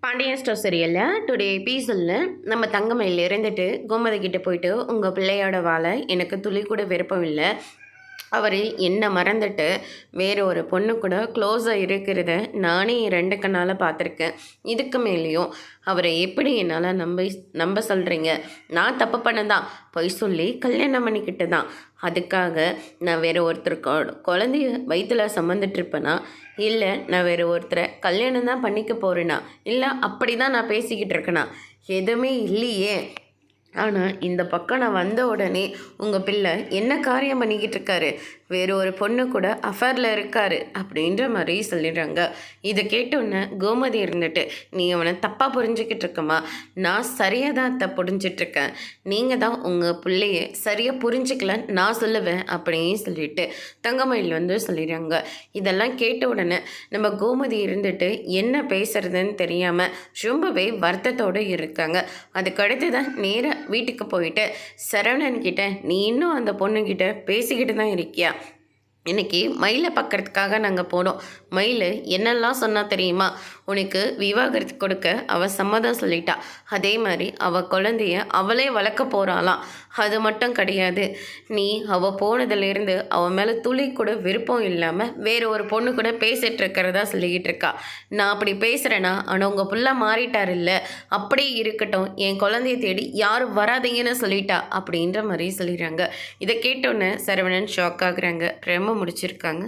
Pandian store சீரியலில் today எபிசோடில் நம்ம தங்கமயில் இருந்துட்டு கோமதி கிட்ட போயிட்டு உங்கள் பிள்ளையோட வாழை எனக்கு துளி கூட விருப்பம் இல்லை. அவர் என்னை மறந்துட்டு வேறு ஒரு பொண்ணு கூட க்ளோஸாக இருக்கிறத நானே என் 2 கண்ணால் பார்த்துருக்கேன். இதுக்கு மேலேயும் அவரை எப்படி என்னால் நம்ப சொல்கிறீங்க? நான் தப்பு பண்ணதான், பொய் சொல்லி கல்யாணம் பண்ணிக்கிட்டு தான். அதுக்காக நான் வேறு ஒருத்தர் குழந்தைய வயிற்றில் சுமந்துட்டுருப்பேனா? இல்லை நான் வேறு ஒருத்தரை கல்யாணம் தான் பண்ணிக்க போகிறேனா? இல்லை அப்படி தான் நான் பேசிக்கிட்டு இருக்கேனா? எதுவுமே இல்லையே. ஆனால் இந்த பக்கம் நான் வந்த உடனே உங்கள் பிள்ளை என்ன காரியம் பண்ணிக்கிட்டு இருக்காரு, வேறு ஒரு பொண்ணு கூட அஃபேரில் இருக்காரு அப்படின்ற மாதிரி சொல்லிடுறாங்க. இதை கேட்டோன்னே கோமதி இருந்துட்டு, நீ அவனை தப்பாக புரிஞ்சுக்கிட்டு இருக்கமா? நான் சரியாக தான் புரிஞ்சிட்ருக்கேன், நீங்கள் தான் உங்கள் பிள்ளைய சரியாக புரிஞ்சிக்கல நான் சொல்லுவேன் அப்படின்னு சொல்லிட்டு தங்கமயில் சொல்லிடுறாங்க. இதெல்லாம் கேட்ட உடனே நம்ம கோமதி இருந்துட்டு என்ன பேசுறதுன்னு தெரியாமல் ரொம்பவே வருத்தத்தோடு இருக்காங்க. அதுக்கடுத்து தான் நேராக வீட்டுக்கு போயிட்டு சரவணன் கிட்ட, நீ இன்னும் அந்த பொண்ணுக்கிட்ட பேசிக்கிட்டு தான் இருக்கியா? இன்றைக்கி மயிலை பார்க்குறதுக்காக நாங்கள் போனோம். மயில் என்னெல்லாம் சொன்னால் தெரியுமா? உனக்கு விவாகரத்து கொடுக்க அவள் சம்மதம் சொல்லிட்டா. அதே மாதிரி அவள் குழந்தைய அவளே வளர்க்க போகிறாளாம். அது மட்டும் கிடையாது, நீ அவள் போனதுலேருந்து அவன் மேலே துளி கூட விருப்பம் இல்லாமல் வேறு ஒரு பொண்ணு கூட பேசிகிட்டு இருக்கிறதா சொல்லிக்கிட்டு இருக்கா. நான் அப்படி பேசுகிறேன்னா ஆனால் உங்கள் புள்ள மாறிட்டார் இல்லை, அப்படியே இருக்கட்டும், என் குழந்தைய தேடி யாரும் வராதீங்கன்னு சொல்லிட்டா அப்படின்ற மாதிரி சொல்லிடுறாங்க. இதை கேட்டோன்னே சரவணன் ஷாக் ஆகுறாங்க. ரொம்ப முடிச்சிருக்காங்க.